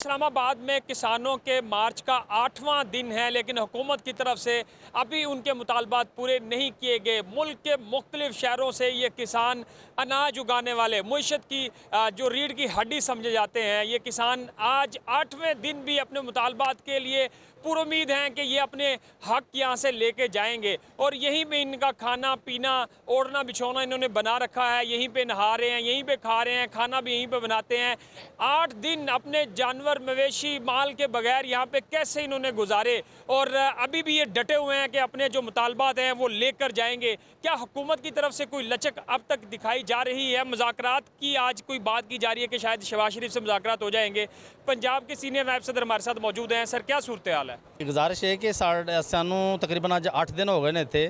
इस्लामाबाद में किसानों के मार्च का 8वां दिन है, लेकिन हुकूमत की तरफ से अभी उनके मुतालबात पूरे नहीं किए गए। मुल्क के मुख्तलिफ शहरों से ये किसान अनाज उगाने वाले मुईशत की जो रीढ़ की हड्डी समझे जाते हैं, ये किसान आज 8वें दिन भी अपने मुतालबात के लिए पुरुमीद हैं कि ये अपने हक यहाँ से लेके जाएंगे और यहीं पे इनका खाना पीना ओढ़ना बिछोना इन्होंने बना रखा है। यहीं पे नहा रहे हैं, यहीं पे खा रहे हैं, खाना भी यहीं पे बनाते हैं। 8 दिन अपने जानवर मवेशी माल के बगैर यहाँ पे कैसे इन्होंने गुजारे और अभी भी ये डटे हुए हैं कि अपने जो मुतालबात हैं वो लेकर जाएंगे। क्या हुकूमत की तरफ से कोई लचक अब तक दिखाई जा रही है? मुज़ाकरात की आज कोई बात की जा रही है कि शायद शहबाज शरीफ से मुज़ाकरात हो जाएंगे। पंजाब के सीनियर नायब सदर हमारे साथ मौजूद हैं। सर, क्या सूरत हाल है? गुजारिश है कि सानू तकरीबन अज 8 दिन हो गए ने इत्थे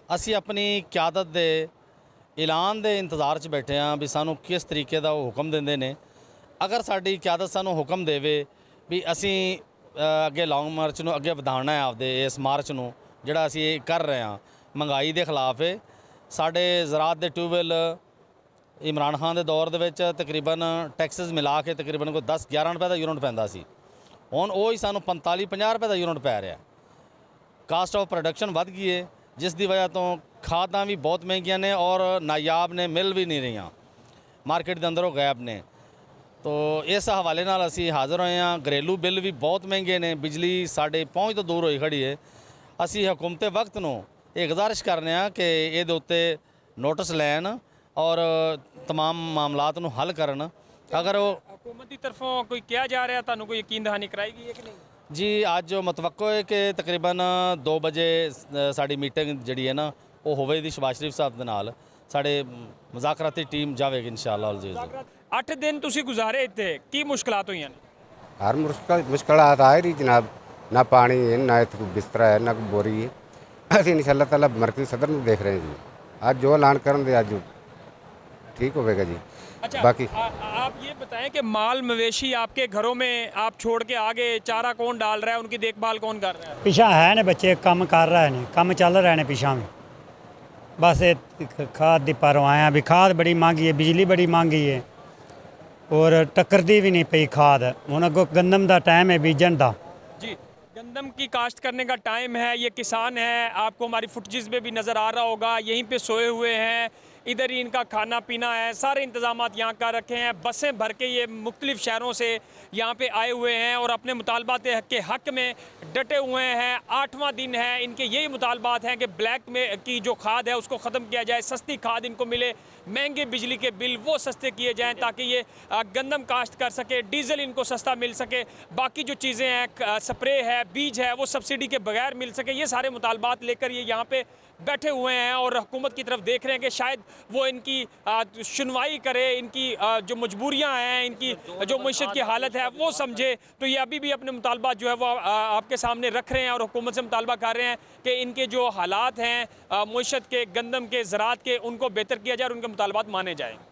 असी अपनी क्यादत दे ऐलान दे इंतज़ार च बैठे हाँ भी सानू किस तरीके का हुक्म देंदे ने। अगर साडी क्यादत सानू हुक्म देवे भी असी अगे लॉन्ग मार्च नूं अगे वधाना है, आपदे इस मार्च नूं जिहड़ा असी कर रहे हैं महंगाई के खिलाफ है। साडे ज़राअत दे ट्यूबवैल इमरान खान के दौर दे विच तकरीबन टैक्सिस मिला के तकरीबन कोई 10-11 रुपए का यूनिट पैंदा सी, हुण वो ही सानू 45-50 रुपए का यूनिट पै रहा। कास्ट ऑफ प्रोडक्शन वध गई है, जिस दी वजह तो खादां भी बहुत महंगियां ने और नायाब ने, मिल भी नहीं रही, मार्केट के अंदरों गैप ने। तो इस हवाले नाल असी हाज़र होए हाँ। घरेलू बिल भी बहुत महंगे ने, बिजली साढ़े पहुँच तो दूर होई खड़ी है। असी हुकूमत वक्त नूं ये गुजारिश करने कि ये उत्ते नोटिस लैन और तमाम मामलात नूं हल करन। अगर वो हुकूमत की तरफों कोई किया जा रहा है, तुहानू कोई यकीन दहानी कराई गई है कि नहीं? जी, अज मतवक्को है कि तकरीबन 2 बजे साड़ी मीटिंग जी है ना वो होवेगी शहबाज शरीफ साहब दे नाल। साढ़े मुज़ाकराती टीम जाएगी इंशाअल्लाह अज़ीज़। 8 दिन तुसी गुजारे इत्थे, की मुश्किलात हुई ने? हर मुश्किलात आ रही जनाब, ना पानी है, ना इत्थे कोई बिस्तरा है, ना कोई बोरी है। असीं इंशाअल्लाह ताला मरकज़ी सदर में देख रहे हैं जी, आज जो ऐलान करन दे आज ठीक होगा जी। अच्छा, बाकी आप ये बताएं कि माल मवेशी आपके घरों में आप छोड़ के आगे चारा कौन डाल रहा है, उनकी देखभाल कौन कर रहा है? पिछा है ने बच्चे काम कर रहे हैं, काम चल रहे हैं पिछा में। बस खाद दी परवाया भी, खाद बड़ी महंगी है, बिजली बड़ी महंगी है और टक्करदी भी नहीं पई खाद। हुण अगों गंदम का टाइम है बीजन का जी, गंदम की काश्त करने का टाइम है। ये किसान है, आपको हमारी फुटेज में भी नज़र आ रहा होगा, यहीं पे सोए हुए हैं, इधर ही इनका खाना पीना है, सारे इंतजामात यहाँ कर रखे हैं। बसें भर के ये मुख्तलिफ शहरों से यहाँ पे आए हुए हैं और अपने मुतालबात के हक़ में डटे हुए हैं। 8वां दिन है, इनके यही मुतालबात हैं कि ब्लैक में की जो खाद है उसको ख़त्म किया जाए, सस्ती खाद इनको मिले, महंगे बिजली के बिल वो सस्ते किए जाएँ ताकि ये गंदम काश्त कर सके, डीज़ल इनको सस्ता मिल सके, बाकी जो चीज़ें हैं स्प्रे है, बीज है, वो सब्सिडी के बगैर मिल सके। ये सारे मुतालबात लेकर ये यहाँ पे बैठे हुए हैं और हुकूमत की तरफ देख रहे हैं कि शायद वो इनकी सुनवाई करे, इनकी जो मजबूरियां हैं, इनकी जो मईशत की हालत है वो समझे। तो ये अभी भी अपने मुतालबात जो है वो आपके सामने रख रहे हैं और हुकूमत से मुतालबा कर रहे हैं कि इनके जो हालात हैं मईशत के, गंदम के, ज़राअत के, उनको बेहतर किया जाए और उनके मुतालबात माने जाएँ।